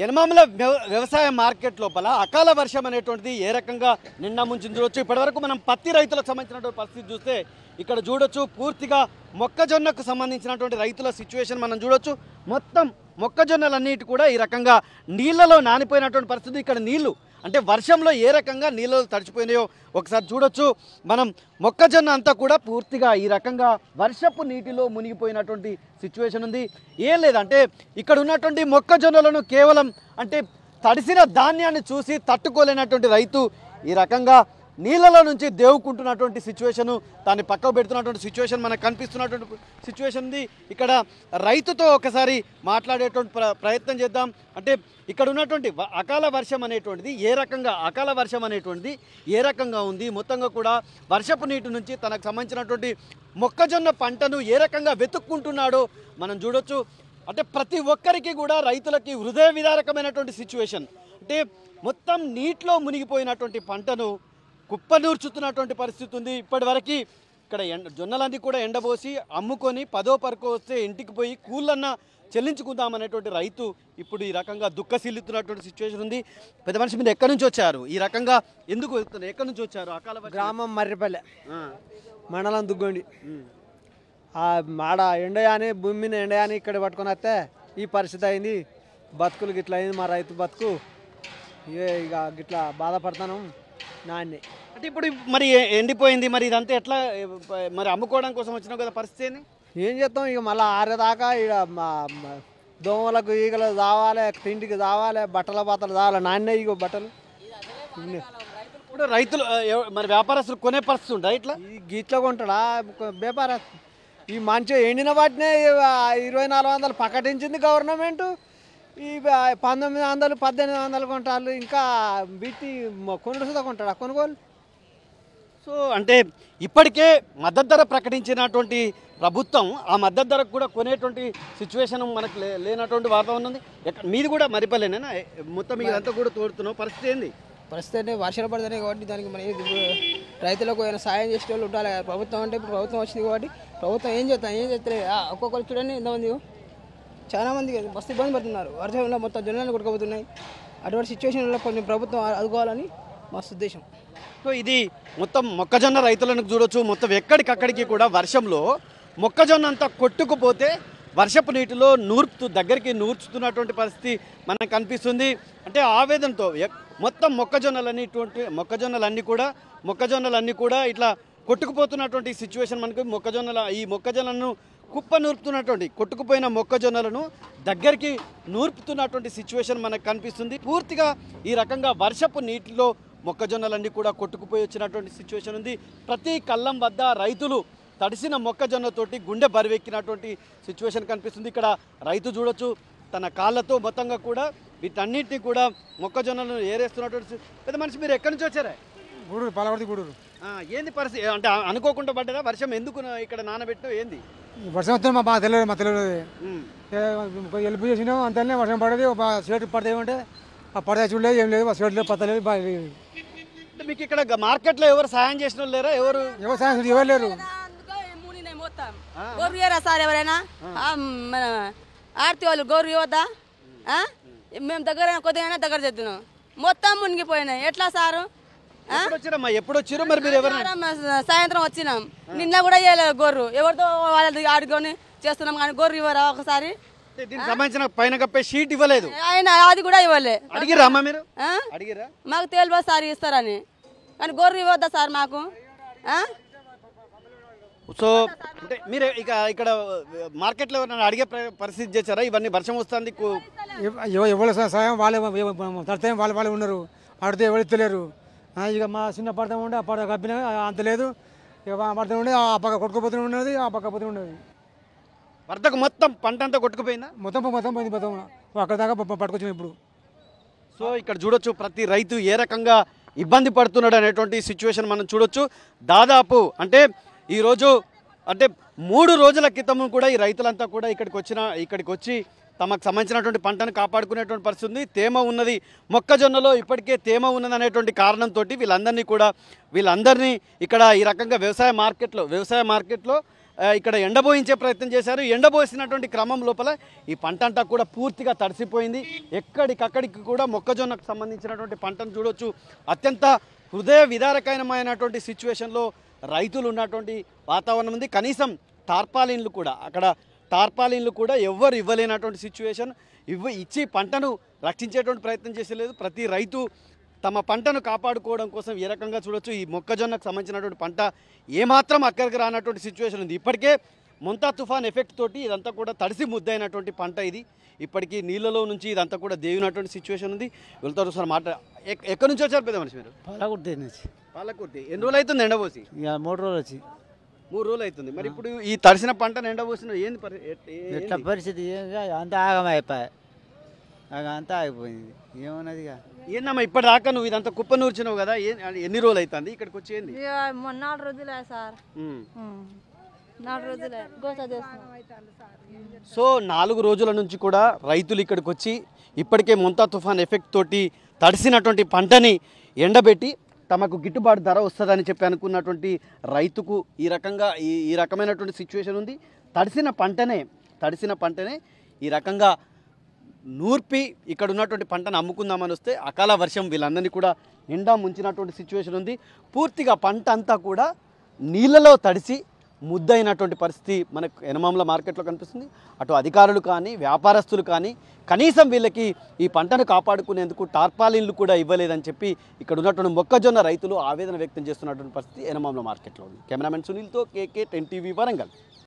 యనమల వ్యవసాయ మార్కెట్ లోపల అకాల వర్షం అనేటువంటిది ఏ రకంగా నిన్న ముంచింది చూడొచ్చు. ఇప్పటివరకు మనం పత్తి రైతులకు సంబంధించినటువంటి పరిస్థితి చూస్తే ఇక్కడ చూడొచ్చు పూర్తిగా మొక్కజొన్నకు సంబంధించినటువంటి రైతుల సిచ్యువేషన్ మనం చూడొచ్చు. మొత్తం మొక్కజొన్నలన్నిటి కూడా ఈ రకంగా నీళ్లలో నానిపోయినటువంటి పరిస్థితి. ఇక్కడ నీళ్లు అంటే వర్షంలో ఏ రకంగా నీళ్ళు తడిచిపోయినాయో ఒకసారి చూడొచ్చు మనం. మొక్కజొన్న అంతా కూడా పూర్తిగా ఈ రకంగా వర్షపు నీటిలో మునిగిపోయినటువంటి సిచ్యువేషన్ ఉంది. ఏం లేదంటే ఇక్కడ ఉన్నటువంటి మొక్కజొన్నలను కేవలం అంటే తడిసిన ధాన్యాన్ని చూసి తట్టుకోలేనటువంటి రైతు ఈ రకంగా నీళ్ళలో నుంచి దేవుకుంటున్నటువంటి సిచ్యువేషను, దాన్ని పక్కకు పెడుతున్నటువంటి సిచ్యువేషన్ మనకు కనిపిస్తున్నటువంటి సిచ్యువేషన్ ఉంది. ఇక్కడ రైతుతో ఒకసారి మాట్లాడేటువంటి ప్రయత్నం చేద్దాం. అంటే ఇక్కడ ఉన్నటువంటి అకాల వర్షం అనేటువంటిది ఏ రకంగా ఉంది, మొత్తంగా కూడా వర్షపు నీటి నుంచి తనకు సంబంధించినటువంటి మొక్కజొన్న పంటను ఏ రకంగా వెతుక్కుంటున్నాడో మనం చూడొచ్చు. అంటే ప్రతి ఒక్కరికి కూడా రైతులకి హృదయ విదారకమైనటువంటి సిచ్యువేషన్. అంటే మొత్తం నీటిలో మునిగిపోయినటువంటి పంటను కుప్పనూర్చుతున్నటువంటి పరిస్థితి ఉంది. ఇప్పటివరకు ఇక్కడ జొన్నలన్నీ కూడా ఎండబోసి అమ్ముకొని 10వ పరకు వస్తే ఇంటికి పోయి కూలన్నా చెల్లించుకుందామనేటువంటి రైతు ఇప్పుడు ఈ రకంగా దుఃఖశీలుతున్నటువంటి సిచ్యువేషన్ ఉంది. పెద్ద మనిషి మీరు ఎక్కడి నుంచి వచ్చారు? ఈ రకంగా ఎందుకు వెళ్తున్నారు? ఎక్కడి నుంచి వచ్చారు? అకాల గ్రామం మర్రిపల్లె, మండలం దుగ్గొండి. మాడ ఎండయాని భూమి మీద ఎండయాని ఇక్కడ పట్టుకొని వస్తే ఈ పరిస్థితి అయింది. బతుకులు గిట్లా అయింది మా రైతు బతుకు. ఇక గిట్లా బాధపడతాను నాన్నే. అంటే ఇప్పుడు మరి ఎండిపోయింది, మరి ఇదంతా ఎట్లా మరి అమ్ముకోవడం కోసం వచ్చినావు కదా, పరిస్థితి ఏం చేస్తాం? ఇక మళ్ళీ ఆరేదాకా ఇక దోమలకు ఈగలు దావాలి, తిండికి దావాలి, బట్టల దావాలి, నాన్నే ఇగో బట్టలు. ఇప్పుడు రైతులు మరి వ్యాపారస్తులు కొనే పరిస్థితి ఉంటా ఇట్లా గిట్లా కొంటాడా వ్యాపారస్తు? ఈ మంచిగా ఎండిన వాటినే 2400 ప్రకటించింది గవర్నమెంట్. ఈ 1900 1800 కొంటారు. ఇంకా వీటి కొనుగోలు కొంటాడా కొనుగోలు? సో అంటే ఇప్పటికే మద్దతు ధర ప్రకటించినటువంటి ప్రభుత్వం ఆ మద్దతు ధరకు కూడా కొనేటువంటి సిచ్యువేషన్ మనకు లేనటువంటి వాతావరణం ఉంది. మీది కూడా మరిపల్లేనా? మొత్తం మీరంతా కూడా తోడుతున్నావు, పరిస్థితి ఏంది? పరిస్థితి అంటే వర్షాలు పడుతున్నాయి కాబట్టి దానికి మన రైతులకు ఏమైనా సాయం చేసే వాళ్ళు ఉండాలి. ప్రభుత్వం అంటే ఇప్పుడు ప్రభుత్వం వచ్చింది కాబట్టి ప్రభుత్వం ఏం చేస్తలేదు. ఒక్కొక్కరు చూడండి ఎంతమంది, చాలా మంది మస్తు ఇబ్బంది పడుతున్నారు. వర్షంలో మొత్తం జనాలు కొట్టుకుపోతున్నాయి. అటువంటి సిచ్యువేషన్లో కొన్ని ప్రభుత్వం ఆదుకోవాలని మస్తు ఉద్దేశం. సో ఇది మొత్తం మొక్కజొన్న రైతులను చూడొచ్చు. మొత్తం ఎక్కడికక్కడికి కూడా వర్షంలో మొక్కజొన్న అంతా కొట్టుకుపోతే వర్షపు నీటిలో దగ్గరికి నూర్చుతున్నటువంటి పరిస్థితి మనకు కనిపిస్తుంది. అంటే ఆవేదనతో మొత్తం మొక్కజొన్నలన్నీ కూడా ఇట్లా కొట్టుకుపోతున్నటువంటి సిచ్యువేషన్ మనకు. మొక్కజొన్నలను కొట్టుకుపోయిన మొక్కజొన్నలను దగ్గరికి నూర్పుతున్నటువంటి సిచ్యువేషన్ మనకు కనిపిస్తుంది. పూర్తిగా ఈ రకంగా వర్షపు నీటిలో మొక్కజొన్నలన్నీ కూడా కొట్టుకుపోయి వచ్చినటువంటి సిచ్యువేషన్ ఉంది. ప్రతి కళ్ళం వద్ద రైతులు తడిసిన మొక్కజొన్నతోటి గుండె బరువెక్కినటువంటి సిచ్యువేషన్ కనిపిస్తుంది. ఇక్కడ రైతు చూడొచ్చు తన కాళ్ళతో మొత్తంగా కూడా వీటన్నిటిని కూడా మొక్కజొన్నలను ఏరేస్తున్నటువంటి. పెద్ద మనిషి మీరు ఎక్కడి నుంచి వచ్చారా? గూడూరు, పాలవర్తి గూడూరు. ఏంది పరిస్థితి? అంటే అనుకోకుండా పడ్డదా వర్షం? ఎందుకు ఇక్కడ నానబెట్టు ఏంది? వర్షం వస్తే మా తెలియదు హెల్ప్ చేసినాం అంతనే వర్షం పడేది. స్వేటర్ పడితే ఏమంటే ఆ పడితే చూడలేదు, ఏం లేదు, స్వేటర్ పడతలేదు. అంటే మీకు ఇక్కడ మార్కెట్లో ఎవరు సాయం చేసిన వాళ్ళు లేరా? ఎవరు సాయం ఎవరు లేరు. గౌరవ సార్ ఎవరైనా ఆర్తి వాళ్ళు గౌరవ ఇవ్వద్దా? మేము కొద్దిగా దగ్గర చేస్తున్నాం, మొత్తం మునిగిపోయినాయి. ఎట్లా సారు? ఎప్పుడు వచ్చారు మరి మీరు? ఎవరు సాయంత్రం వచ్చినాం, నిన్న కూడా ఇవ్వలేదు గొర్రు. ఎవరితో వాళ్ళది ఆడుకొని చేస్తున్నాం కానీ గొర్రు ఇవ్వరా ఒకసారి? సంబంధించిన పైన కప్పే షీట్ ఇవ్వలేదు ఆయన, అది కూడా ఇవ్వలే. అడిగిరా అమ్మ మీరు? అడిగిరా? మాకు తెలియదు సార్ ఇస్తారని, కానీ గొర్రు ఇవ్వద్దా సార్ మాకు? సో అంటే మీరు ఇక్కడ మార్కెట్లో అడిగే పరిస్థితి చేశారా? ఇవన్నీ వర్షం వస్తుంది, ఎవరు సాయం వాళ్ళే తడితే వాళ్ళే ఉన్నారు, ఆడితే ఎవరు ఇస్తలేరు. ఇక మా చిన్న పడతా ఉండే ఆ పడ కప్పిన అంత లేదు. ఇక పడతా ఉండే ఆ పక్క కొట్టుకుపోతూ ఉన్నది, ఆ పక్క పోతూ ఉండేది. వరదకు మొత్తం పంట అంతా కొట్టుకుపోయిందా? మొత్తం పోయింది. అక్కడ దాకా పట్టుకొచ్చాం ఇప్పుడు. సో ఇక్కడ చూడొచ్చు ప్రతి రైతు ఏ రకంగా ఇబ్బంది పడుతున్నాడు అనేటువంటి సిచ్యువేషన్ మనం చూడొచ్చు. దాదాపు అంటే ఈరోజు అంటే 3 రోజుల క్రితం కూడా ఈ రైతులంతా కూడా ఇక్కడికి వచ్చి తమకు సంబంధించినటువంటి పంటను కాపాడుకునేటువంటి పరిస్థితి ఉంది. తేమ ఉన్నది, మొక్కజొన్నలో ఇప్పటికే తేమ ఉన్నది అనేటువంటి కారణంతో వీళ్ళందరినీ ఇక్కడ ఈ రకంగా వ్యవసాయ మార్కెట్లో ఇక్కడ ఎండబోయించే ప్రయత్నం చేశారు. ఎండబోసినటువంటి క్రమం లోపల ఈ పంట అంతా కూడా పూర్తిగా తడిసిపోయింది. ఎక్కడికక్కడికి కూడా మొక్కజొన్నకు సంబంధించినటువంటి పంటను చూడొచ్చు. అత్యంత హృదయ విదారకమైనటువంటి సిచ్యువేషన్లో రైతులు ఉన్నటువంటి వాతావరణం ఉంది. కనీసం టార్పాలిన్లు కూడా అక్కడ టార్పాలిన్లు కూడా ఎవ్వరు ఇవ్వలేనటువంటి సిచ్యువేషన్. ఇచ్చి పంటను రక్షించేటువంటి ప్రయత్నం చేసలేదు. ప్రతి రైతు తమ పంటను కాపాడుకోవడం కోసం ఏ రకంగా చూడొచ్చు. ఈ మొక్కజొన్నకు సంబంధించినటువంటి పంట ఏమాత్రం అక్కడికి రానటువంటి సిచ్యువేషన్ ఉంది. ఇప్పటికే మొంతా తుఫాన్ ఎఫెక్ట్ తోటి ఇదంతా కూడా తడిసి ముద్దైనటువంటి పంట ఇది. ఇప్పటికీ నీళ్ళలో నుంచి ఇదంతా కూడా దేవినటువంటి సిచ్యువేషన్ ఉంది. వెళ్తారు సార్ మాట ఎక్కడి నుంచి వచ్చారు పెద్ద మనిషి మీరు? పాలకుర్తి నుంచి. పాలకుర్తి. ఎన్ని రోజులు అవుతుంది ఎండబోసి? ఇక 3 రోజులు వచ్చి 3 రోజులు అవుతుంది. మరి ఇప్పుడు ఈ తడిసిన పంటను ఎండబోసిన ఏంది ఎట్లా పరిస్థితి అంతా ఆగమైపోయాయి, అంతా ఆగిపోయింది. ఏమన్నది ఏందమ్మా ఇప్పటిదాకా నువ్వు ఇదంతా కుప్ప నూర్చినావు కదా, ఎన్ని రోజులు అవుతుంది ఇక్కడికి వచ్చి? ఏంది 4 రోజులే సార్, 4 రోజులే గోస చేస్తున్నాం. సో 4 రోజుల నుంచి కూడా రైతులు ఇక్కడికి వచ్చి ఇప్పటికే మొంతా తుఫాన్ ఎఫెక్ట్ తోటి తడిసినటువంటి పంటని ఎండబెట్టి తమకు గిట్టుబాటు ధర వస్తుందని చెప్పి అనుకున్నటువంటి రైతుకు ఈ రకంగా ఈ రకమైనటువంటి సిచ్యువేషన్ ఉంది. తడిసిన పంటనే ఈ రకంగా నూర్పి ఇక్కడ ఉన్నటువంటి పంటను అమ్ముకుందామని వస్తే అకాల వర్షం వీళ్ళందరినీ కూడా నిండా ముంచినటువంటి సిచ్యువేషన్ ఉంది. పూర్తిగా పంట అంతా కూడా నీళ్ళలో తడిసి ముద్దయినటువంటి పరిస్థితి మనకు ఎనమామల మార్కెట్లో కనిపిస్తుంది. అటు అధికారులు కానీ వ్యాపారస్తులు కానీ కనీసం వీళ్ళకి ఈ పంటను కాపాడుకునేందుకు టార్పాలిన్లు కూడా ఇవ్వలేదని చెప్పి ఇక్కడ ఉన్నటువంటి మొక్కజొన్న రైతులు ఆవేదన వ్యక్తం చేస్తున్నటువంటి పరిస్థితి ఎనమామల మార్కెట్లో ఉంది. కెమెరామెన్ సునీల్తో KK 10 TV వరంగల్.